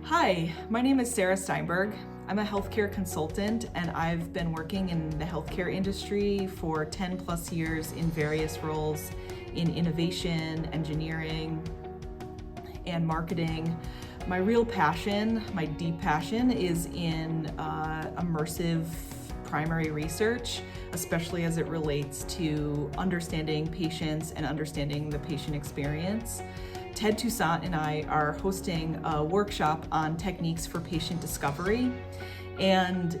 Hi, my name is Sara Steinberg. I'm a healthcare consultant and I've been working in the healthcare industry for 10 plus years in various roles in innovation, engineering, and marketing. My real passion, my deep passion, is in immersive primary research, especially as it relates to understanding patients and understanding the patient experience. Ted Toussaint and I are hosting a workshop on techniques for patient discovery. And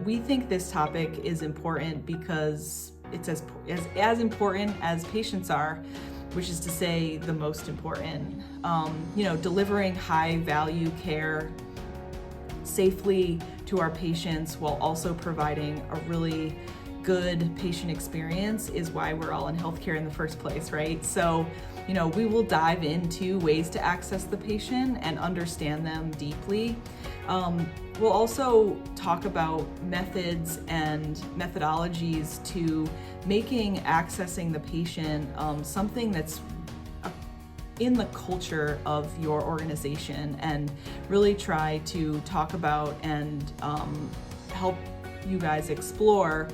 we think this topic is important because it's as important as patients are, which is to say the most important. Delivering high value care safely to our patients while also providing a really good patient experience is why we're all in healthcare in the first place, right? So, we will dive into ways to access the patient and understand them deeply. We'll also talk about methods and methodologies to making accessing the patient something that's in the culture of your organization, and really try to talk about and help you guys explore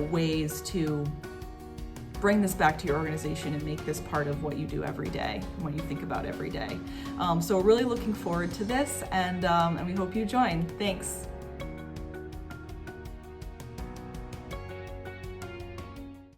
ways to bring this back to your organization and make this part of what you do every day, what you think about every day. So we're really looking forward to this, and we hope you join. Thanks.